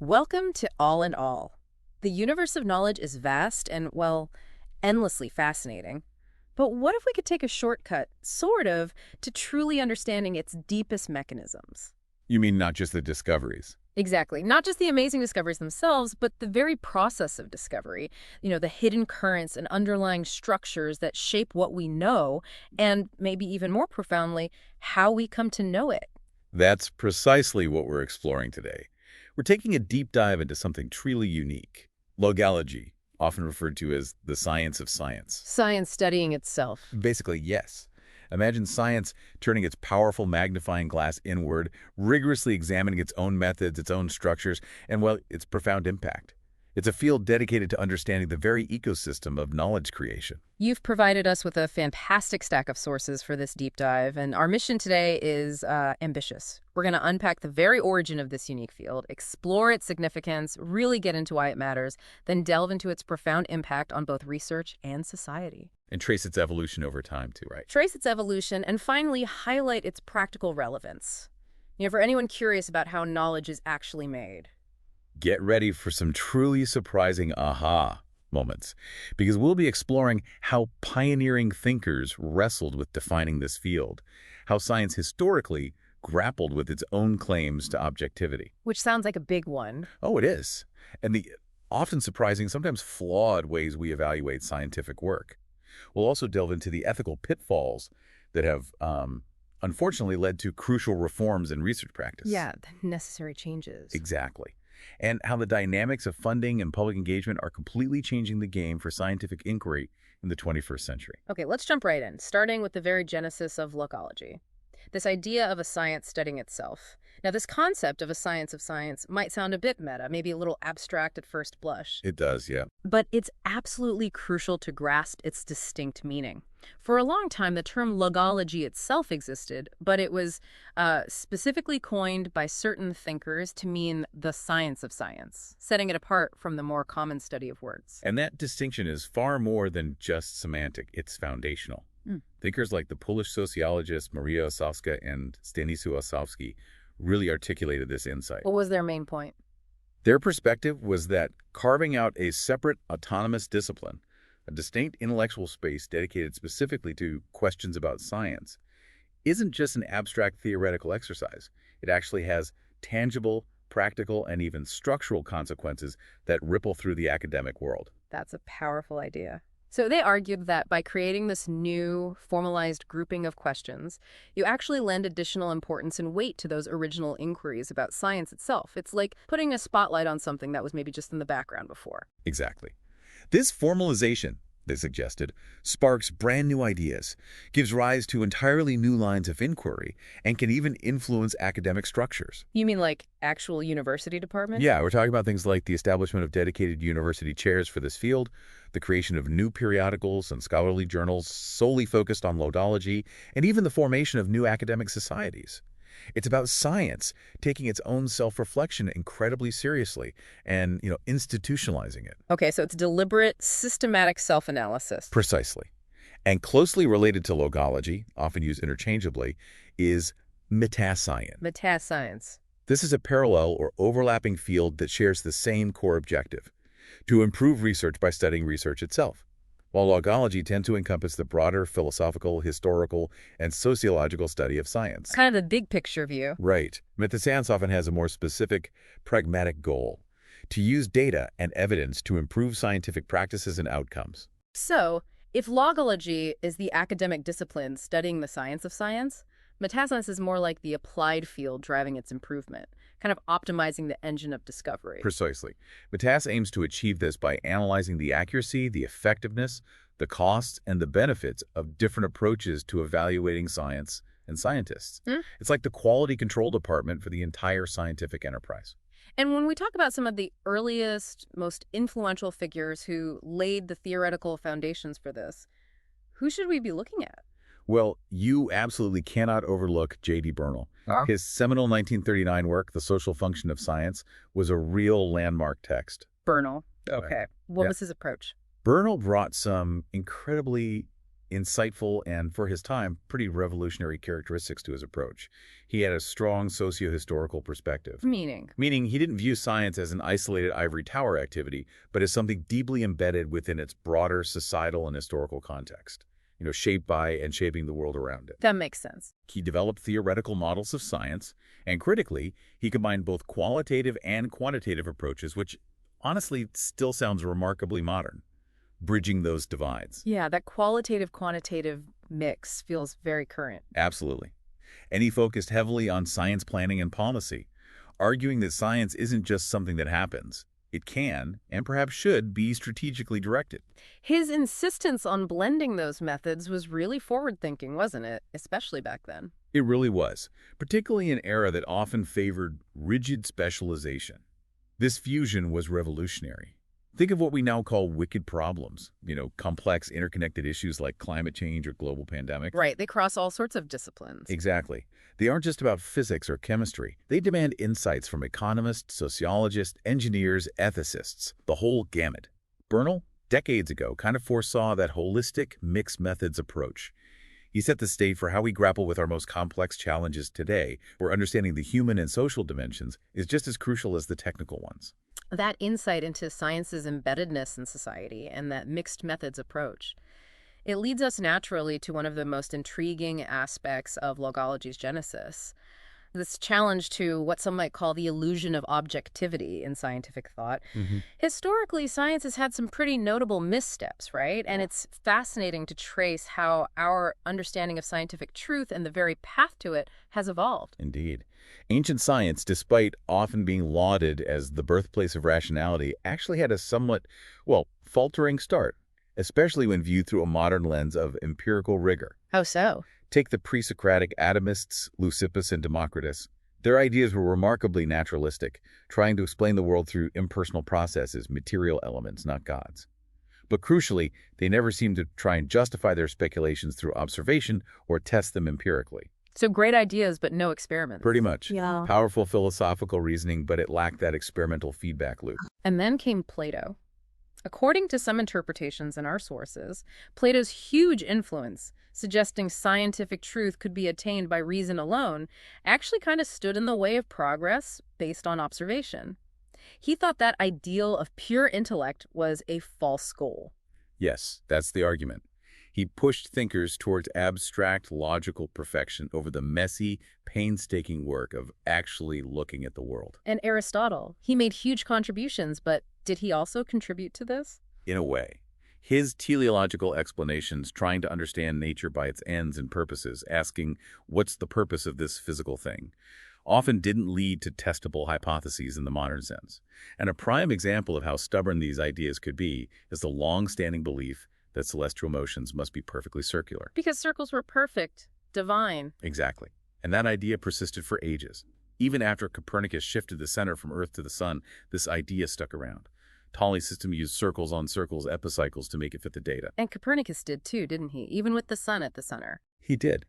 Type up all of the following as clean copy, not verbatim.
Welcome to All in All. The universe of knowledge is vast and, well, endlessly fascinating. But what if we could take a shortcut, sort of, to truly understanding its deepest mechanisms? You mean not just the discoveries? Exactly. Not just the amazing discoveries themselves, but the very process of discovery. The hidden currents and underlying structures that shape what we know, and maybe even more profoundly, how we come to know it. That's precisely what we're exploring today. We're taking a deep dive into something truly unique. Logology, often referred to as the science of science. Science studying itself. Basically, yes. Imagine science turning its powerful magnifying glass inward, rigorously examining its own methods, its own structures, and, well, its profound impact. It's a field dedicated to understanding the very ecosystem of knowledge creation. You've provided us with a fantastic stack of sources for this deep dive, and our mission today is ambitious. We're going to unpack the very origin of this unique field, explore its significance, really get into why it matters, then delve into its profound impact on both research and society. And trace its evolution over time, too, right? Trace its evolution, and finally highlight its practical relevance. For anyone curious about how knowledge is actually made. Get ready for some truly surprising aha moments, because we'll be exploring how pioneering thinkers wrestled with defining this field, how science historically grappled with its own claims to objectivity. Which sounds like a big one. Oh, it is. And the often surprising, sometimes flawed ways we evaluate scientific work. We'll also delve into the ethical pitfalls that have unfortunately led to crucial reforms in research practice. Yeah, the necessary changes. Exactly. And how the dynamics of funding and public engagement are completely changing the game for scientific inquiry in the 21st century. Okay, let's jump right in, starting with the very genesis of logology. This idea of a science studying itself. Now, this concept of a science of science might sound a bit meta, maybe a little abstract at first blush. It does, yeah. But it's absolutely crucial to grasp its distinct meaning. For a long time, the term logology itself existed, but it was specifically coined by certain thinkers to mean the science of science, setting it apart from the more common study of words. And that distinction is far more than just semantic. It's foundational. Thinkers like the Polish sociologists Maria Osowska and Stanisław Osowski really articulated this insight. What was their main point? Their perspective was that carving out a separate autonomous discipline, a distinct intellectual space dedicated specifically to questions about science, isn't just an abstract theoretical exercise. It actually has tangible, practical, and even structural consequences that ripple through the academic world. That's a powerful idea. So they argued that by creating this new, formalized grouping of questions, you actually lend additional importance and weight to those original inquiries about science itself. It's like putting a spotlight on something that was maybe just in the background before. Exactly. This formalization, they suggested, sparks brand new ideas, gives rise to entirely new lines of inquiry, and can even influence academic structures. You mean like actual university departments? Yeah, we're talking about things like the establishment of dedicated university chairs for this field, the creation of new periodicals and scholarly journals solely focused on logology, and even the formation of new academic societies. It's about science taking its own self-reflection incredibly seriously and, institutionalizing it. Okay, so it's deliberate, systematic self-analysis. Precisely. And closely related to logology, often used interchangeably, is metascience. Metascience. This is a parallel or overlapping field that shares the same core objective: to improve research by studying research itself. While logology tends to encompass the broader philosophical, historical, and sociological study of science. Kind of the big picture view. Right. Metascience often has a more specific, pragmatic goal: to use data and evidence to improve scientific practices and outcomes. So, if logology is the academic discipline studying the science of science, metascience is more like the applied field driving its improvement, kind of optimizing the engine of discovery. Precisely. Metas aims to achieve this by analyzing the accuracy, the effectiveness, the costs, and the benefits of different approaches to evaluating science and scientists. It's like the quality control department for the entire scientific enterprise. And when we talk about some of the earliest, most influential figures who laid the theoretical foundations for this, who should we be looking at? Well, you absolutely cannot overlook J.D. Bernal. His seminal 1939 work, The Social Function of Science, was a real landmark text. Bernal. Okay. What was his approach? Bernal brought some incredibly insightful, and for his time, pretty revolutionary characteristics to his approach. He had a strong socio-historical perspective, Meaning? meaning he didn't view science as an isolated ivory tower activity, but as something deeply embedded within its broader societal and historical context, shaped by and shaping the world around it. That makes sense. He developed theoretical models of science, and critically, he combined both qualitative and quantitative approaches, which honestly still sounds remarkably modern, bridging those divides. Yeah, that qualitative-quantitative mix feels very current. Absolutely. And he focused heavily on science planning and policy, arguing that science isn't just something that happens. It can, and perhaps should, be strategically directed. His insistence on blending those methods was really forward-thinking, wasn't it? Especially back then. It really was, particularly in an era that often favored rigid specialization. This fusion was revolutionary. Think of what we now call wicked problems, complex interconnected issues like climate change or global pandemic. Right, they cross all sorts of disciplines. Exactly. They aren't just about physics or chemistry. They demand insights from economists, sociologists, engineers, ethicists, the whole gamut. Bernal, decades ago, kind of foresaw that holistic, mixed methods approach. He set the stage for how we grapple with our most complex challenges today, where understanding the human and social dimensions is just as crucial as the technical ones. That insight into science's embeddedness in society and that mixed methods approach, it leads us naturally to one of the most intriguing aspects of logology's genesis, this challenge to what some might call the illusion of objectivity in scientific thought. Historically, science has had some pretty notable missteps, right? And it's fascinating to trace how our understanding of scientific truth and the very path to it has evolved. Indeed. Ancient science, despite often being lauded as the birthplace of rationality, actually had a somewhat, faltering start, especially when viewed through a modern lens of empirical rigor. How so? Take the pre-Socratic atomists, Leucippus and Democritus. Their ideas were remarkably naturalistic, trying to explain the world through impersonal processes, material elements, not gods. But crucially, they never seemed to try and justify their speculations through observation or test them empirically. So great ideas, but no experiments. Pretty much. Yeah. Powerful philosophical reasoning, but it lacked that experimental feedback loop. And then came Plato. According to some interpretations in our sources, Plato's huge influence, suggesting scientific truth could be attained by reason alone, actually kind of stood in the way of progress based on observation. He thought that ideal of pure intellect was a false goal. Yes, that's the argument. He pushed thinkers towards abstract logical perfection over the messy, painstaking work of actually looking at the world. And Aristotle, he made huge contributions, but did he also contribute to this? In a way. His teleological explanations, trying to understand nature by its ends and purposes, asking, what's the purpose of this physical thing, often didn't lead to testable hypotheses in the modern sense. And a prime example of how stubborn these ideas could be is the long-standing belief that celestial motions must be perfectly circular. Because circles were perfect, divine. Exactly. And that idea persisted for ages. Even after Copernicus shifted the center from Earth to the Sun, this idea stuck around. Ptolemy's system used circles on circles epicycles to make it fit the data. And Copernicus did too, didn't he? Even with the sun at the center. He did.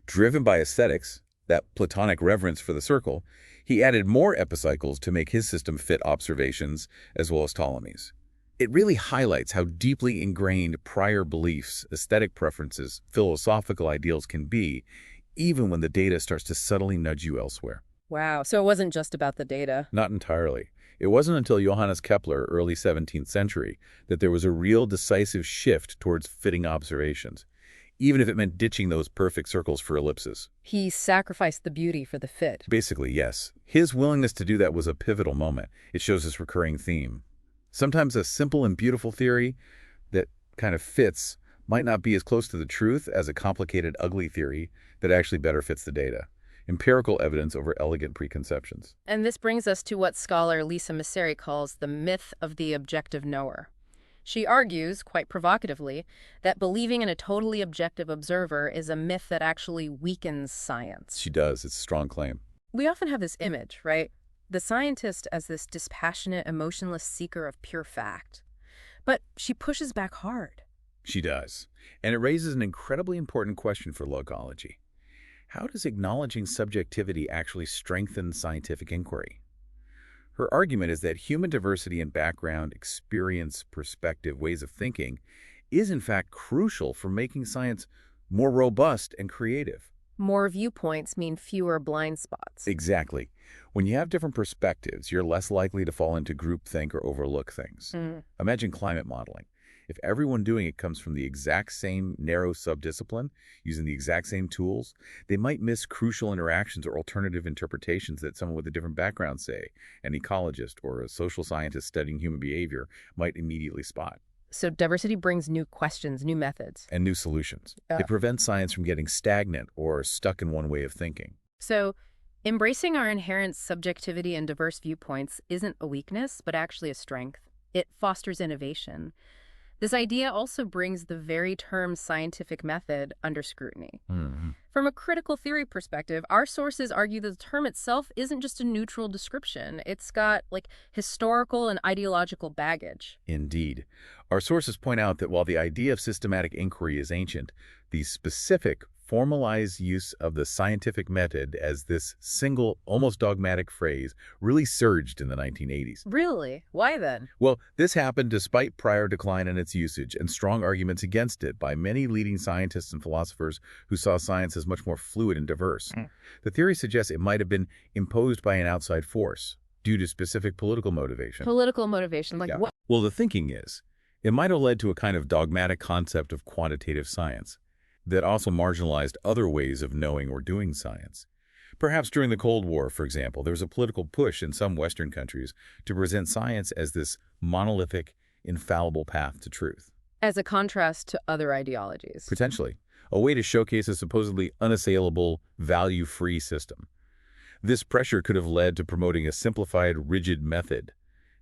Driven by aesthetics, that Platonic reverence for the circle, he added more epicycles to make his system fit observations as well as Ptolemy's. It really highlights how deeply ingrained prior beliefs, aesthetic preferences, philosophical ideals can be, even when the data starts to subtly nudge you elsewhere. Wow, so it wasn't just about the data. Not entirely. It wasn't until Johannes Kepler, early 17th century, that there was a real decisive shift towards fitting observations, even if it meant ditching those perfect circles for ellipses. He sacrificed the beauty for the fit. Basically, yes. His willingness to do that was a pivotal moment. It shows this recurring theme. Sometimes a simple and beautiful theory that kind of fits might not be as close to the truth as a complicated, ugly theory that actually better fits the data. Empirical evidence over elegant preconceptions. And this brings us to what scholar Lisa Messeri calls the myth of the objective knower. She argues, quite provocatively, that believing in a totally objective observer is a myth that actually weakens science. She does. It's a strong claim. We often have this image, right? The scientist as this dispassionate, emotionless seeker of pure fact. But she pushes back hard. She does. And it raises an incredibly important question for logology. How does acknowledging subjectivity actually strengthen scientific inquiry? Her argument is that human diversity in background, experience, perspective, ways of thinking is in fact crucial for making science more robust and creative. More viewpoints mean fewer blind spots. Exactly. When you have different perspectives, you're less likely to fall into groupthink or overlook things. Mm. Imagine climate modeling. If everyone doing it comes from the exact same narrow subdiscipline, using the exact same tools, they might miss crucial interactions or alternative interpretations that someone with a different background, say, an ecologist or a social scientist studying human behavior, might immediately spot. So diversity brings new questions, new methods. And new solutions. Yeah. It prevents science from getting stagnant or stuck in one way of thinking. So embracing our inherent subjectivity and diverse viewpoints isn't a weakness, but actually a strength. It fosters innovation. This idea also brings the very term scientific method under scrutiny. From a critical theory perspective, our sources argue that the term itself isn't just a neutral description. It's got, historical and ideological baggage. Indeed. Our sources point out that while the idea of systematic inquiry is ancient, the specific, formalized use of the scientific method as this single, almost dogmatic phrase really surged in the 1980s. Really? Why then? Well, this happened despite prior decline in its usage and strong arguments against it by many leading scientists and philosophers who saw science as much more fluid and diverse. The theory suggests it might have been imposed by an outside force due to specific political motivation. Political motivation, Yeah. what? Well, the thinking is, it might have led to a kind of dogmatic concept of quantitative science that also marginalized other ways of knowing or doing science. Perhaps during the Cold War, for example, there was a political push in some Western countries to present science as this monolithic, infallible path to truth. As a contrast to other ideologies. Potentially, a way to showcase a supposedly unassailable, value-free system. This pressure could have led to promoting a simplified, rigid method,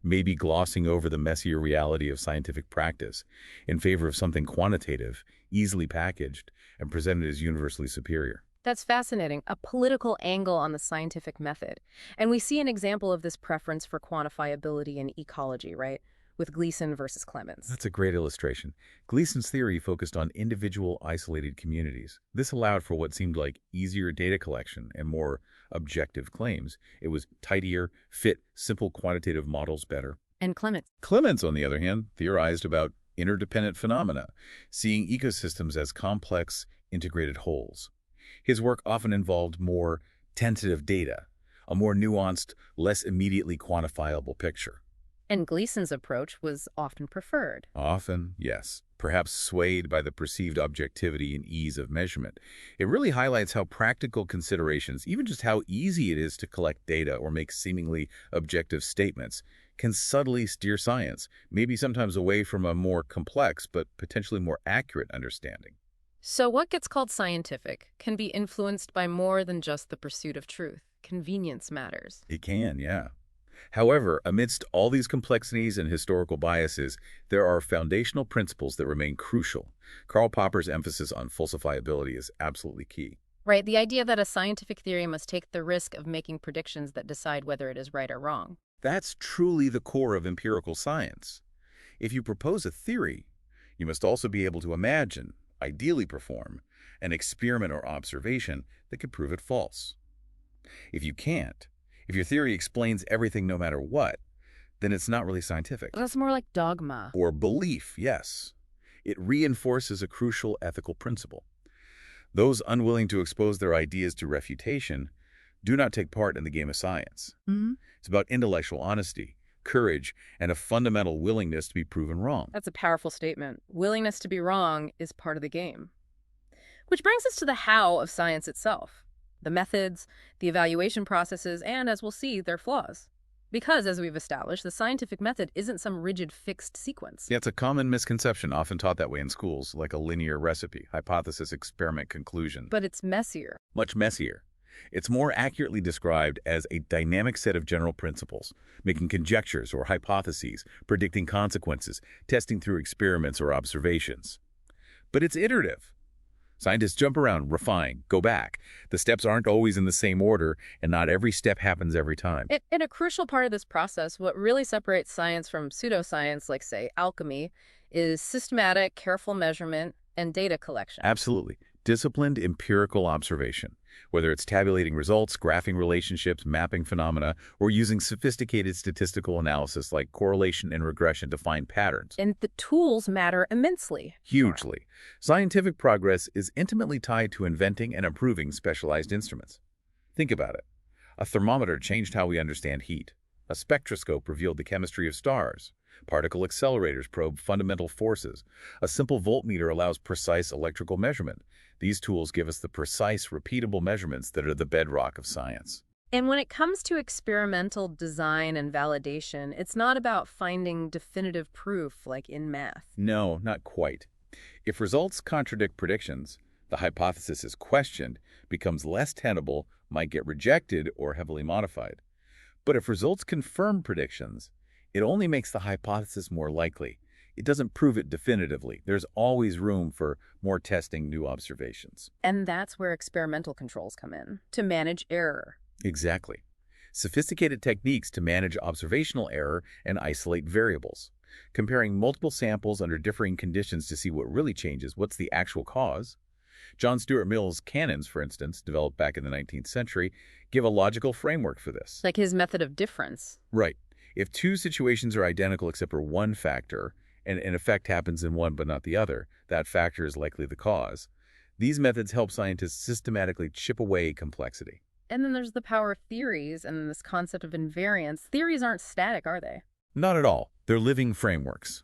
maybe glossing over the messier reality of scientific practice in favor of something quantitative, easily packaged, and presented as universally superior. That's fascinating, a political angle on the scientific method. And we see an example of this preference for quantifiability in ecology, right? With Gleason versus Clemens. That's a great illustration. Gleason's theory focused on individual, isolated communities. This allowed for what seemed like easier data collection and more objective claims. It was tidier, fit, simple quantitative models better. And Clemens, on the other hand, theorized about interdependent phenomena, seeing ecosystems as complex, integrated wholes. His work often involved more tentative data, a more nuanced, less immediately quantifiable picture. And Gleason's approach was often preferred. Often, yes, perhaps swayed by the perceived objectivity and ease of measurement. It really highlights how practical considerations, even just how easy it is to collect data or make seemingly objective statements, can subtly steer science, maybe sometimes away from a more complex but potentially more accurate understanding. So what gets called scientific can be influenced by more than just the pursuit of truth. Convenience matters. It can, yeah. However, amidst all these complexities and historical biases, there are foundational principles that remain crucial. Karl Popper's emphasis on falsifiability is absolutely key. Right, the idea that a scientific theory must take the risk of making predictions that decide whether it is right or wrong. That's truly the core of empirical science. If you propose a theory, you must also be able to imagine, ideally perform, an experiment or observation that could prove it false. If you can't, if your theory explains everything no matter what, then it's not really scientific. That's more like dogma. Or belief, yes. It reinforces a crucial ethical principle. Those unwilling to expose their ideas to refutation do not take part in the game of science. It's about intellectual honesty, courage, and a fundamental willingness to be proven wrong. That's a powerful statement. Willingness to be wrong is part of the game. Which brings us to the how of science itself. The methods, the evaluation processes, and, as we'll see, their flaws. Because, as we've established, the scientific method isn't some rigid, fixed sequence. Yeah, it's a common misconception, often taught that way in schools, like a linear recipe, hypothesis, experiment, conclusion. But it's messier. Much messier. It's more accurately described as a dynamic set of general principles, making conjectures or hypotheses, predicting consequences, testing through experiments or observations. But it's iterative. Scientists jump around, refine, go back. The steps aren't always in the same order, and not every step happens every time. In a crucial part of this process, what really separates science from pseudoscience, like, say, alchemy, is systematic, careful measurement and data collection. Absolutely. disciplined empirical observation, whether it's tabulating results, graphing relationships, mapping phenomena, or using sophisticated statistical analysis like correlation and regression to find patterns. And the tools matter immensely. Hugely. Scientific progress is intimately tied to inventing and improving specialized instruments. Think about it. A thermometer changed how we understand heat. A spectroscope revealed the chemistry of stars. Particle accelerators probe fundamental forces. A simple voltmeter allows precise electrical measurement. These tools give us the precise, repeatable measurements that are the bedrock of science. And when it comes to experimental design and validation, it's not about finding definitive proof like in math. No, not quite. If results contradict predictions, the hypothesis is questioned, becomes less tenable, might get rejected or heavily modified. But if results confirm predictions, it only makes the hypothesis more likely. It doesn't prove it definitively. There's always room for more testing, new observations. And that's where experimental controls come in, to manage error. Exactly. Sophisticated techniques to manage observational error and isolate variables. Comparing multiple samples under differing conditions to see what really changes, what's the actual cause. John Stuart Mill's canons, for instance, developed back in the 19th century, give a logical framework for this. Like his method of difference. Right. If two situations are identical except for one factor, and an effect happens in one but not the other, that factor is likely the cause. These methods help scientists systematically chip away complexity. And then there's the power of theories and this concept of invariance. Theories aren't static, are they? Not at all. They're living frameworks.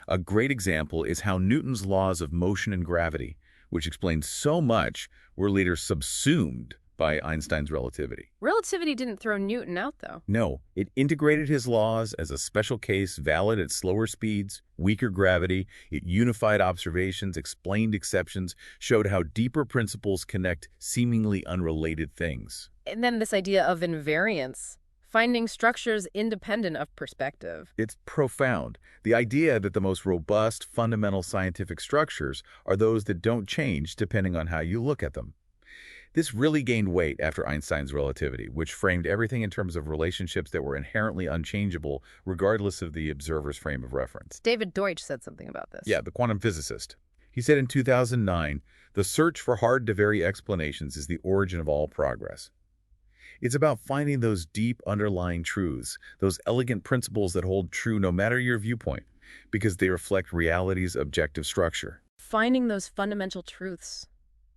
A great example is how Newton's laws of motion and gravity, which explain so much, were later subsumed by Einstein's relativity. Relativity didn't throw Newton out, though. No, it integrated his laws as a special case valid at slower speeds, weaker gravity. It unified observations, explained exceptions, showed how deeper principles connect seemingly unrelated things. And then this idea of invariance, finding structures independent of perspective. It's profound. The idea that the most robust, fundamental scientific structures are those that don't change depending on how you look at them. This really gained weight after Einstein's relativity, which framed everything in terms of relationships that were inherently unchangeable regardless of the observer's frame of reference. David Deutsch said something about this. Yeah, the quantum physicist. He said in 2009, the search for hard-to-vary explanations is the origin of all progress. It's about finding those deep underlying truths, those elegant principles that hold true no matter your viewpoint, because they reflect reality's objective structure. Finding those fundamental truths,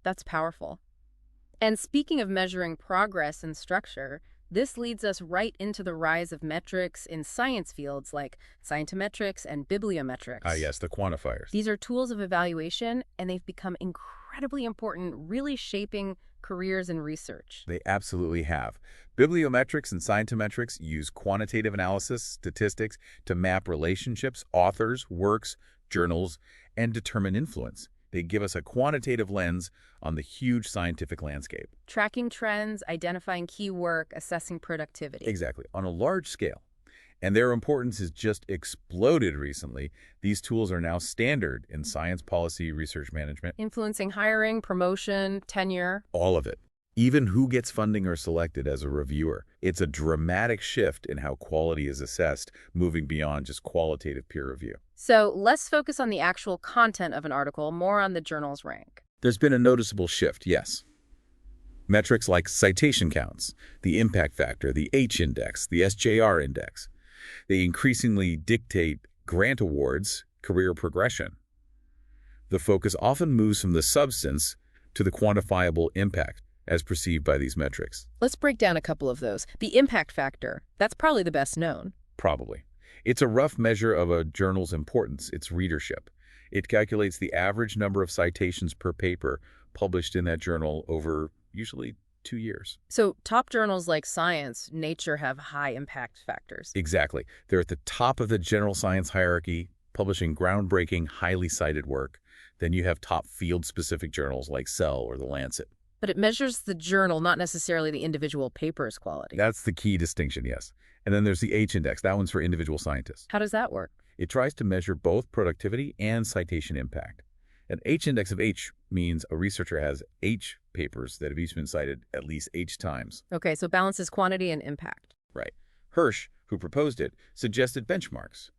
that's powerful. And speaking of measuring progress and structure, this leads us right into the rise of metrics in science fields like scientometrics and bibliometrics. Ah, yes, the quantifiers. These are tools of evaluation, and they've become incredibly important, really shaping careers in research. They absolutely have. Bibliometrics and scientometrics use quantitative analysis, statistics, to map relationships, authors, works, journals, and determine influence. They give us a quantitative lens on the huge scientific landscape. Tracking trends, identifying key work, assessing productivity. Exactly, on a large scale. And their importance has just exploded recently. These tools are now standard in science policy research management. Influencing hiring, promotion, tenure. All of it. Even who gets funding or selected as a reviewer. It's a dramatic shift in how quality is assessed, moving beyond just qualitative peer review. So less focus on the actual content of an article, more on the journal's rank. There's been a noticeable shift, yes. Metrics like citation counts, the impact factor, the H-index, the SJR index. They increasingly dictate grant awards, career progression. The focus often moves from the substance to the quantifiable impact as perceived by these metrics. Let's break down a couple of those. The impact factor, that's probably the best known. Probably. It's a rough measure of a journal's importance, its readership. It calculates the average number of citations per paper published in that journal over usually 2 years. So top journals like Science, Nature have high impact factors. Exactly. They're at the top of the general science hierarchy, publishing groundbreaking, highly cited work. Then you have top field-specific journals like Cell or The Lancet. But it measures the journal, not necessarily the individual paper's quality. That's the key distinction, yes. And then there's the H-index. That one's for individual scientists. How does that work? It tries to measure both productivity and citation impact. An H-index of H means a researcher has H papers that have each been cited at least H times. Okay, so balances quantity and impact. Right. Hirsch, who proposed it, suggested benchmarks.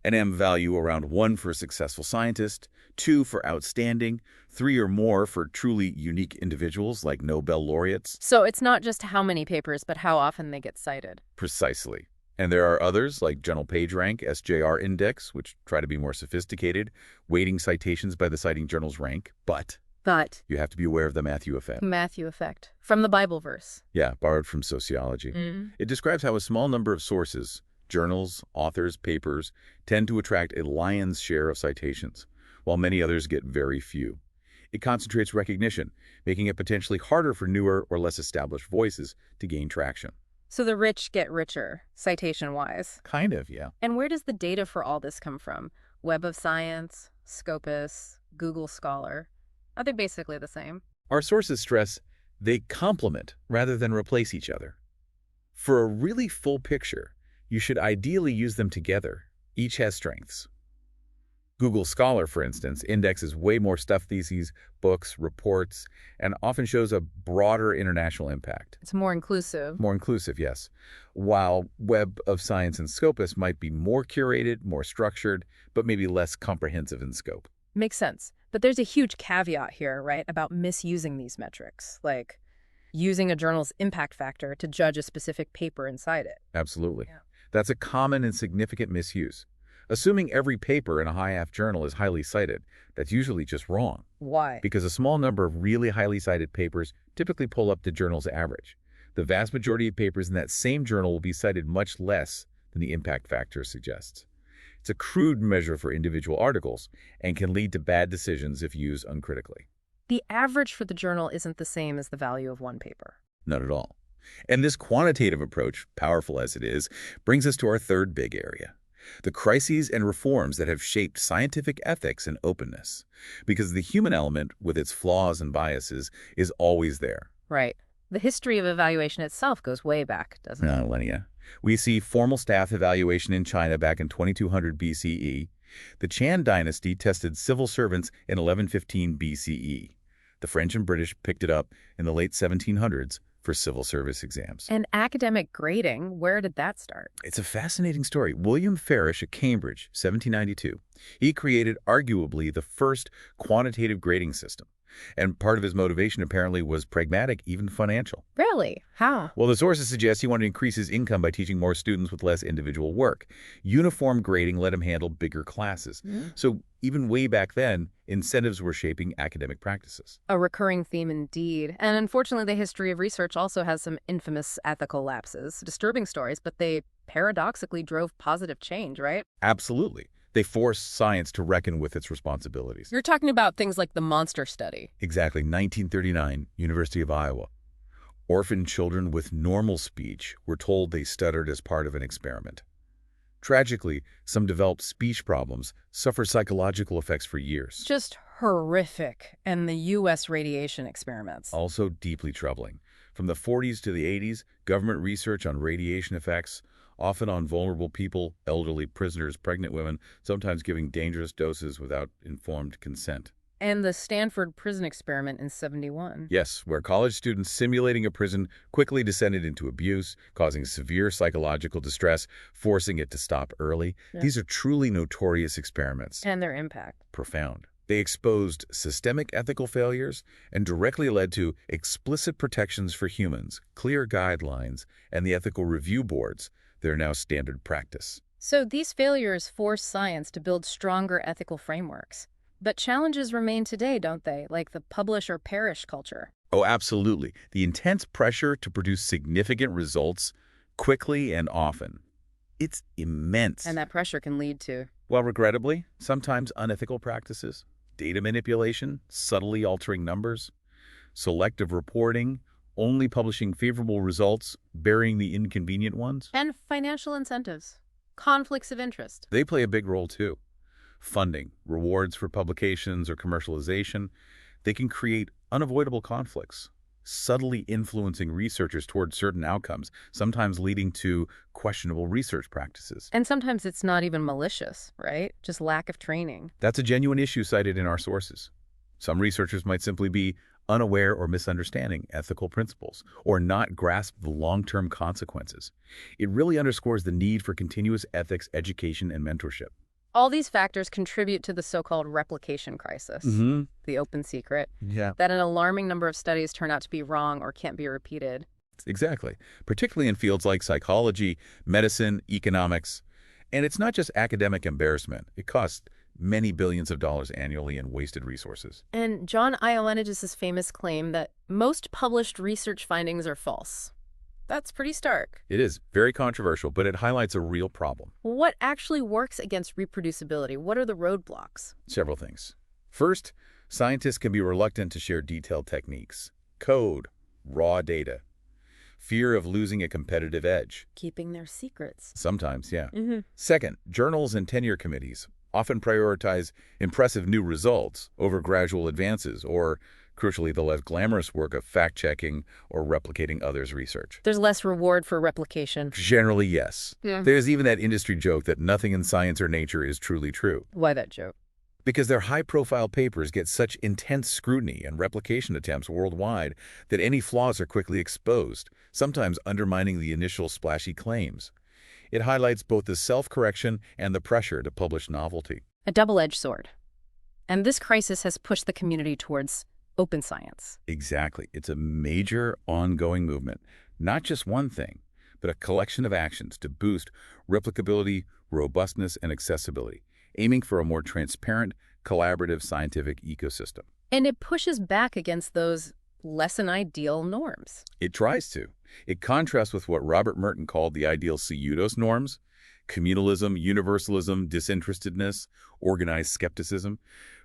An M value around 1 for successful scientist, 2 for outstanding, 3 or more for truly unique individuals like Nobel laureates. So it's not just how many papers, but how often they get cited. Precisely. And there are others like Journal PageRank, SJR Index, which try to be more sophisticated, weighting citations by the citing journal's rank, but But you have to be aware of the Matthew effect. Matthew effect. From the Bible verse. Yeah, borrowed from sociology. It describes how a small number of sources, journals, authors, papers, tend to attract a lion's share of citations, while many others get very few. It concentrates recognition, making it potentially harder for newer or less established voices to gain traction. So the rich get richer, citation-wise. Kind of, yeah. And where does the data for all this come from? Web of Science, Scopus, Google Scholar. Are they basically the same? Our sources stress they complement rather than replace each other. For a really full picture, you should ideally use them together. Each has strengths. Google Scholar, for instance, indexes way more stuff theses, books, reports, and often shows a broader international impact. It's more inclusive. More inclusive, yes. While Web of Science and Scopus might be more curated, more structured, but maybe less comprehensive in scope. Makes sense. But there's a huge caveat here, right, about misusing these metrics, like using a journal's impact factor to judge a specific paper inside it. Absolutely. Yeah. That's a common and significant misuse. Assuming every paper in a high-af journal is highly cited, that's usually just wrong. Why? Because a small number of really highly cited papers typically pull up the journal's average. The vast majority of papers in that same journal will be cited much less than the impact factor suggests. It's a crude measure for individual articles and can lead to bad decisions if used uncritically. The average for the journal isn't the same as the value of one paper. Not at all. And this quantitative approach, powerful as it is, brings us to our third big area: the crises and reforms that have shaped scientific ethics and openness. Because the human element, with its flaws and biases, is always there. Right. The history of evaluation itself goes way back, doesn't it? Millennia. We see formal staff evaluation in China back in 2200 BCE. The Chan dynasty tested civil servants in 1115 BCE. The French and British picked it up in the late 1700s for civil service exams. And academic grading, where did that start? It's a fascinating story. William Farish at Cambridge, 1792. He created arguably the first quantitative grading system. And part of his motivation apparently was pragmatic, even financial. Really? How? Well, the sources suggest he wanted to increase his income by teaching more students with less individual work. Uniform grading let him handle bigger classes. So even way back then, incentives were shaping academic practices. A recurring theme indeed. And unfortunately, the history of research also has some infamous ethical lapses, disturbing stories, but they paradoxically drove positive change, right? Absolutely. They forced science to reckon with its responsibilities. You're talking about things like the monster study. Exactly. 1939, University of Iowa. Orphan children with normal speech were told they stuttered as part of an experiment. Tragically, some developed speech problems, suffered psychological effects for years. Just horrific. And the U.S. radiation experiments. Also deeply troubling. From the 40s to the 80s, government research on radiation effects, often on vulnerable people, elderly, prisoners, pregnant women, sometimes giving dangerous doses without informed consent. And the Stanford prison experiment in '71. Yes, where college students simulating a prison quickly descended into abuse, causing severe psychological distress, forcing it to stop early. Yeah. These are truly notorious experiments. And their impact. Profound. They exposed systemic ethical failures and directly led to explicit protections for humans, clear guidelines, and the ethical review boards. They're now standard practice. So these failures force science to build stronger ethical frameworks. But challenges remain today, don't they? Like the publish or perish culture. Oh, absolutely. The intense pressure to produce significant results quickly and often. It's immense. And that pressure can lead to... Well, regrettably, sometimes unethical practices, data manipulation, subtly altering numbers, selective reporting, only publishing favorable results, burying the inconvenient ones. And financial incentives. Conflicts of interest. They play a big role too. Funding, rewards for publications or commercialization, they can create unavoidable conflicts, subtly influencing researchers toward certain outcomes, sometimes leading to questionable research practices. And sometimes it's not even malicious, right? Just lack of training. That's a genuine issue cited in our sources. Some researchers might simply be unaware or misunderstanding ethical principles, or not grasp the long-term consequences. It really underscores the need for continuous ethics education and mentorship. All these factors contribute to the so-called replication crisis, Mm-hmm. the open secret, Yeah, that an alarming number of studies turn out to be wrong or can't be repeated. exactly. Particularly in fields like psychology, medicine, economics. And it's not just academic embarrassment. It costs many billions of dollars annually in wasted resources. And John Ioannidis' famous claim that most published research findings are false. That's pretty stark. It is very controversial, but it highlights a real problem. What actually works against reproducibility? What are the roadblocks? Several things. First, scientists can be reluctant to share detailed techniques, code, raw data, fear of losing a competitive edge. Keeping their secrets. Sometimes, yeah. Mm-hmm. Second, journals and tenure committees often prioritize impressive new results over gradual advances or, crucially, the less glamorous work of fact-checking or replicating others' research. There's less reward for replication. Generally, yes. Yeah. There's even that industry joke that nothing in science or nature is truly true, Why that joke? because their high-profile papers get such intense scrutiny and replication attempts worldwide that any flaws are quickly exposed, sometimes undermining the initial splashy claims. It highlights both the self-correction and the pressure to publish novelty. A double-edged sword. And this crisis has pushed the community towards open science. Exactly. It's a major ongoing movement, not just one thing, but a collection of actions to boost replicability, robustness, and accessibility, aiming for a more transparent, collaborative scientific ecosystem. And it pushes back against those less than ideal norms. It tries to. It contrasts with what Robert Merton called the ideal pseudos norms: communalism, universalism, disinterestedness, organized skepticism.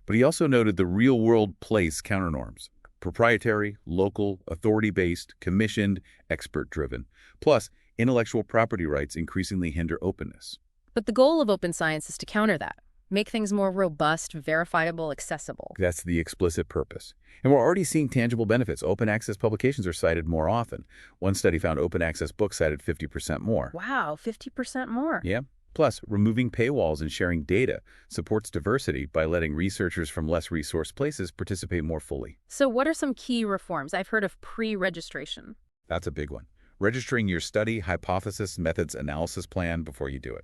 But he also noted the real-world place counternorms: proprietary, local, authority-based, commissioned, expert-driven. Plus, intellectual property rights increasingly hinder openness. But the goal of open science is to counter that. Make things more robust, verifiable, accessible. That's the explicit purpose. And we're already seeing tangible benefits. Open access publications are cited more often. One study found open access books cited 50% more. Wow, 50% more. Yeah. Plus, removing paywalls and sharing data supports diversity by letting researchers from less resourced places participate more fully. So what are some key reforms? I've heard of pre-registration. That's a big one. Registering your study, hypothesis, methods, analysis plan before you do it.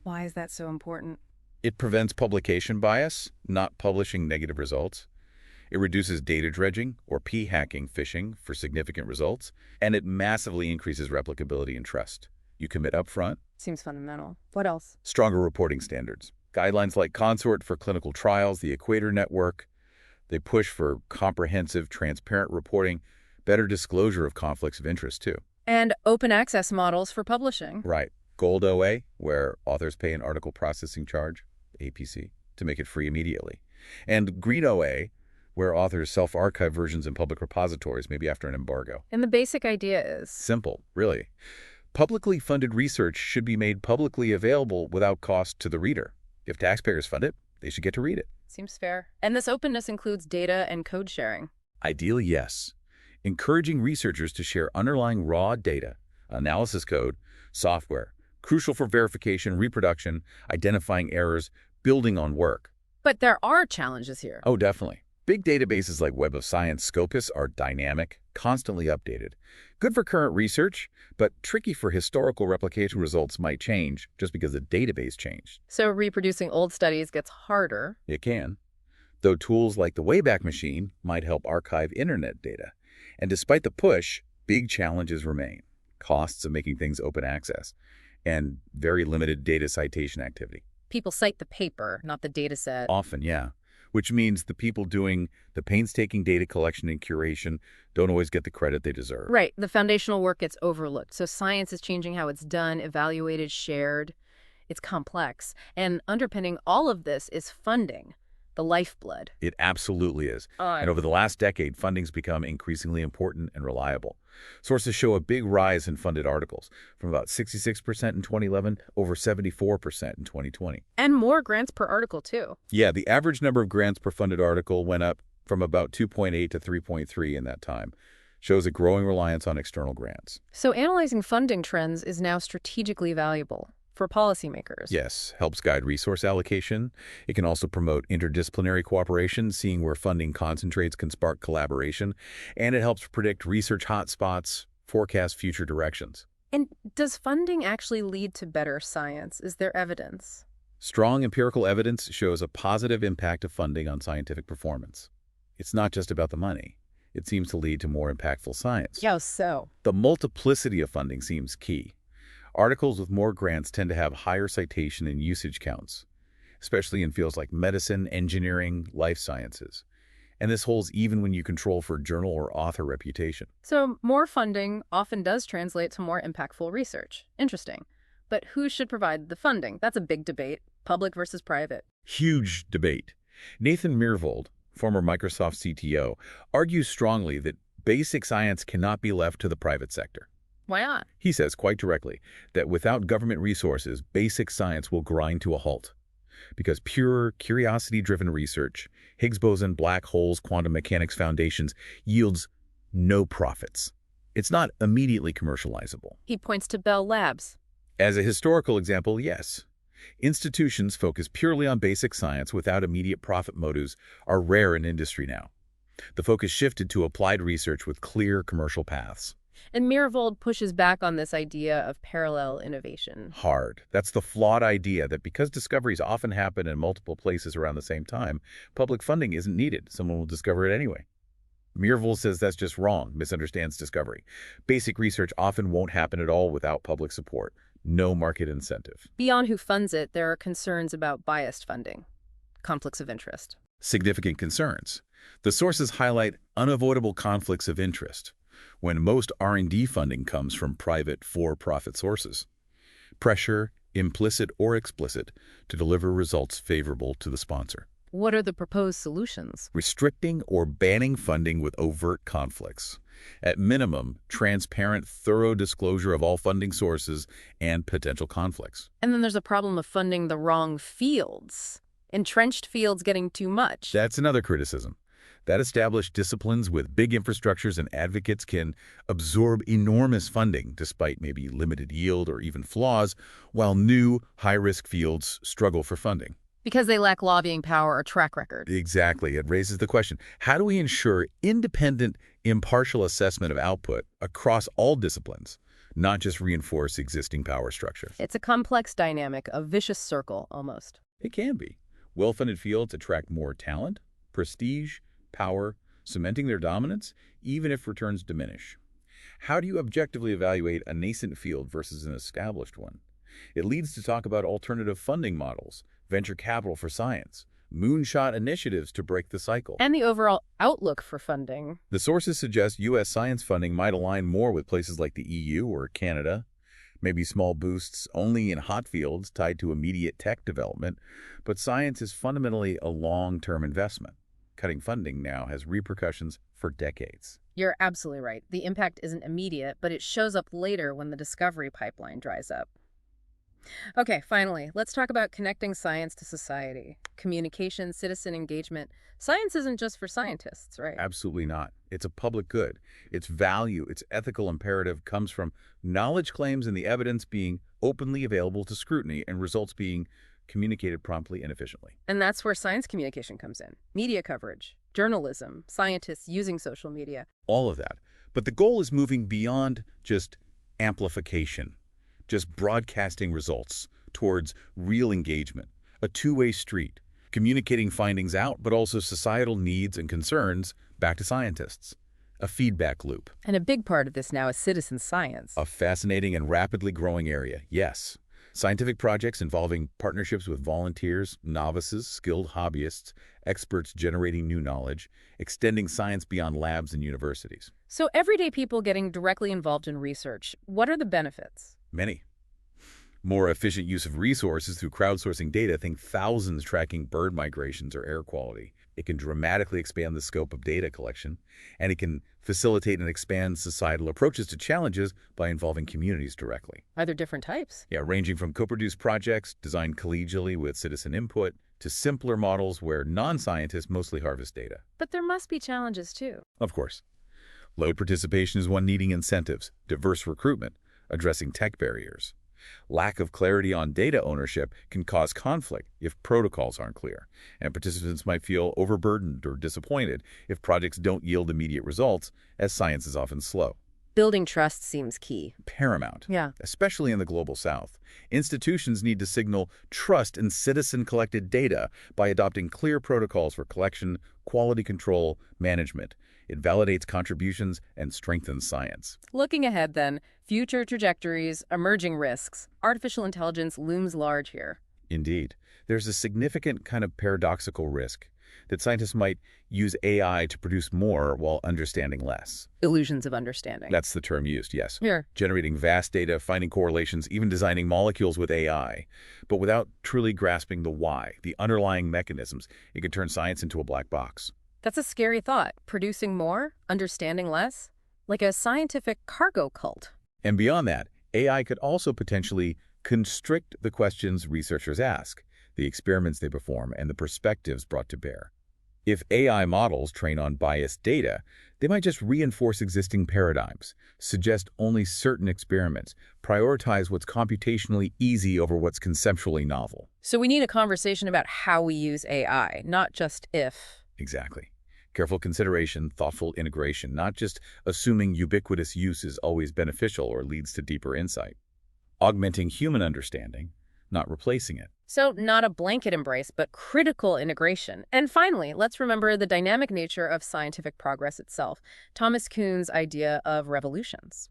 Why is that so important? It prevents publication bias, not publishing negative results. It reduces data dredging or p-hacking phishing for significant results. And it massively increases replicability and trust. You commit upfront. Seems fundamental. What else? Stronger reporting standards. Guidelines like Consort for clinical trials, the Equator Network. They push for comprehensive, transparent reporting, better disclosure of conflicts of interest, too. And open access models for publishing. Right. Gold OA, where authors pay an article processing charge, APC, to make it free immediately. And Green OA, where authors self-archive versions in public repositories, maybe after an embargo. And the basic idea is? Simple, really. Publicly funded research should be made publicly available without cost to the reader. If taxpayers fund it, they should get to read it. Seems fair. And this openness includes data and code sharing. Ideally, yes. Encouraging researchers to share underlying raw data, analysis code, software, crucial for verification, reproduction, identifying errors, building on work. But there are challenges here. Oh, definitely. Big databases like Web of Science, Scopus are dynamic, constantly updated. Good for current research, but tricky for historical replication results might change just because the database changed. So reproducing old studies gets harder. It can. Though tools like the Wayback Machine might help archive internet data. And despite the push, big challenges remain. Costs of making things open access and very limited data citation activity. People cite the paper, not the data set. Often, yeah. Which means the people doing the painstaking data collection and curation don't always get the credit they deserve. Right. The foundational work gets overlooked. So science is changing how it's done, evaluated, shared. It's complex. And underpinning all of this is funding, the lifeblood. It absolutely is. And over the last decade, funding's become increasingly important and reliable. Sources show a big rise in funded articles, from about 66% in 2011 over 74% in 2020. And more grants per article, too. Yeah, the average number of grants per funded article went up from about 2.8 to 3.3 in that time. Shows a growing reliance on external grants. So analyzing funding trends is now strategically valuable for policymakers. Yes, helps guide resource allocation. It can also promote interdisciplinary cooperation, seeing where funding concentrates can spark collaboration. And it helps predict research hotspots, forecast future directions. And does funding actually lead to better science? Is there evidence? Strong empirical evidence shows a positive impact of funding on scientific performance. It's not just about the money. It seems to lead to more impactful science. Yeah, so. The multiplicity of funding seems key. Articles with more grants tend to have higher citation and usage counts, especially in fields like medicine, engineering, life sciences. And this holds even when you control for journal or author reputation. So more funding often does translate to more impactful research. Interesting. But who should provide the funding? That's a big debate, public versus private. Huge debate. Nathan Myhrvold, former Microsoft CTO, argues strongly that basic science cannot be left to the private sector. Why not? He says quite directly that without government resources, basic science will grind to a halt. Because pure, curiosity-driven research, Higgs boson, black holes, quantum mechanics foundations, yields no profits. It's not immediately commercializable. He points to Bell Labs. As a historical example, yes. Institutions focused purely on basic science without immediate profit motives are rare in industry now. The focus shifted to applied research with clear commercial paths. And Myhrvold pushes back on this idea of parallel innovation. Hard. That's the flawed idea that because discoveries often happen in multiple places around the same time, public funding isn't needed. Someone will discover it anyway. Myhrvold says that's just wrong, misunderstands discovery. Basic research often won't happen at all without public support. No market incentive. Beyond who funds it, there are concerns about biased funding, conflicts of interest. Significant concerns. The sources highlight unavoidable conflicts of interest when most R&D funding comes from private for-profit sources. Pressure, implicit or explicit, to deliver results favorable to the sponsor. What are the proposed solutions? Restricting or banning funding with overt conflicts. At minimum, transparent, thorough disclosure of all funding sources and potential conflicts. And then there's a problem of funding the wrong fields. Entrenched fields getting too much. That's another criticism. That established disciplines with big infrastructures and advocates can absorb enormous funding despite maybe limited yield or even flaws, while new, high-risk fields struggle for funding. Because they lack lobbying power or track record. Exactly. It raises the question, how do we ensure independent, impartial assessment of output across all disciplines, not just reinforce existing power structure? It's a complex dynamic, a vicious circle, almost. It can be. Well-funded fields attract more talent, prestige, power, cementing their dominance, even if returns diminish. How do you objectively evaluate a nascent field versus an established one? It leads to talk about alternative funding models, venture capital for science, moonshot initiatives to break the cycle. And the overall outlook for funding. The sources suggest U.S. science funding might align more with places like the EU or Canada, maybe small boosts only in hot fields tied to immediate tech development, but science is fundamentally a long-term investment. Cutting funding now has repercussions for decades. You're absolutely right. The impact isn't immediate, but it shows up later when the discovery pipeline dries up. Okay, finally, let's talk about connecting science to society. Communication, citizen engagement. Science isn't just for scientists, right? Absolutely not. It's a public good. Its value, its ethical imperative comes from knowledge claims and the evidence being openly available to scrutiny and results being communicated promptly and efficiently. And that's where science communication comes in. Media coverage, journalism, scientists using social media. All of that. But the goal is moving beyond just amplification, just broadcasting results towards real engagement, a two-way street, communicating findings out, but also societal needs and concerns back to scientists. A feedback loop. And a big part of this now is citizen science. A fascinating and rapidly growing area, yes. Scientific projects involving partnerships with volunteers, novices, skilled hobbyists, experts generating new knowledge, extending science beyond labs and universities. So everyday people getting directly involved in research, what are the benefits? Many. More efficient use of resources through crowdsourcing data, think thousands tracking bird migrations or air quality. It can dramatically expand the scope of data collection, and it can facilitate and expand societal approaches to challenges by involving communities directly. Are there different types? Yeah, ranging from co-produced projects designed collegially with citizen input to simpler models where non-scientists mostly harvest data. But there must be challenges too. Of course. Low participation is one needing incentives, diverse recruitment, addressing tech barriers. Lack of clarity on data ownership can cause conflict if protocols aren't clear, and participants might feel overburdened or disappointed if projects don't yield immediate results, as science is often slow. Building trust seems key. Paramount, Yeah. especially in the global south. Institutions need to signal trust in citizen-collected data by adopting clear protocols for collection, quality control, management. It validates contributions and strengthens science. Looking ahead then, future trajectories, emerging risks. Artificial intelligence looms large here. Indeed. There's a significant kind of paradoxical risk that scientists might use AI to produce more while understanding less. Illusions of understanding. That's the term used, yes. Here. Generating vast data, finding correlations, even designing molecules with AI. But without truly grasping the why, the underlying mechanisms, it could turn science into a black box. That's a scary thought. Producing more, understanding less? Like a scientific cargo cult. And beyond that, AI could also potentially constrict the questions researchers ask, the experiments they perform, and the perspectives brought to bear. If AI models train on biased data, they might just reinforce existing paradigms, suggest only certain experiments, prioritize what's computationally easy over what's conceptually novel. So we need a conversation about how we use AI, not just if. Exactly. Careful consideration, thoughtful integration, not just assuming ubiquitous use is always beneficial or leads to deeper insight. Augmenting human understanding, not replacing it. So not a blanket embrace, but critical integration. And finally, let's remember the dynamic nature of scientific progress itself. Thomas Kuhn's idea of revolutions.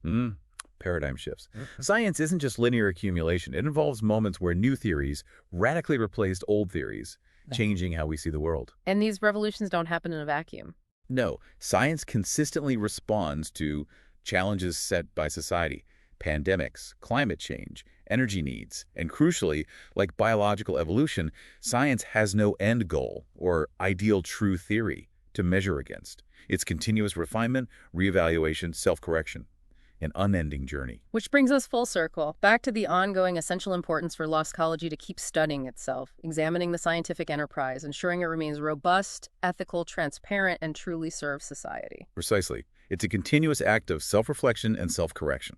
Paradigm shifts. Science isn't just linear accumulation. It involves moments where new theories radically replaced old theories, changing how we see the world. And these revolutions don't happen in a vacuum. No, science consistently responds to challenges set by society. Pandemics, climate change, energy needs, and crucially, like biological evolution, science has no end goal or ideal true theory to measure against. It's continuous refinement, reevaluation, self-correction, an unending journey. Which brings us full circle, back to the ongoing essential importance for Logology to keep studying itself, examining the scientific enterprise, ensuring it remains robust, ethical, transparent, and truly serves society. Precisely. It's a continuous act of self-reflection and self-correction,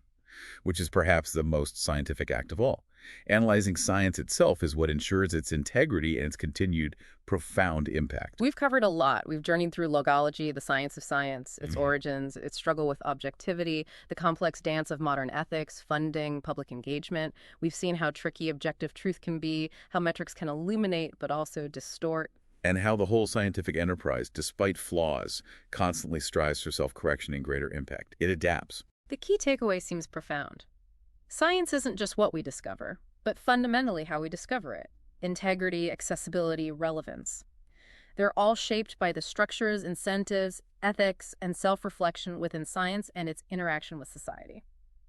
which is perhaps the most scientific act of all. Analyzing science itself is what ensures its integrity and its continued profound impact. We've covered a lot. We've journeyed through logology, the science of science, its origins, its struggle with objectivity, the complex dance of modern ethics, funding, public engagement. We've seen how tricky objective truth can be, how metrics can illuminate but also distort. And how the whole scientific enterprise, despite flaws, constantly strives for self-correction and greater impact. It adapts. The key takeaway seems profound. Science isn't just what we discover, but fundamentally how we discover it. Integrity, accessibility, relevance. They're all shaped by the structures, incentives, ethics, and self-reflection within science and its interaction with society.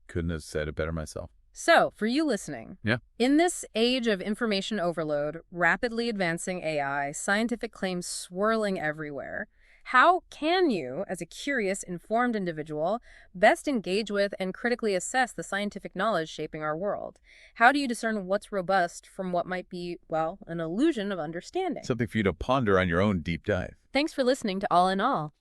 Couldn't have said it better myself. So, for you listening, Yeah. in this age of information overload, rapidly advancing AI, scientific claims swirling everywhere, how can you, as a curious, informed individual, best engage with and critically assess the scientific knowledge shaping our world? How do you discern what's robust from what might be, well, an illusion of understanding? Something for you to ponder on your own deep dive. Thanks for listening to All in All.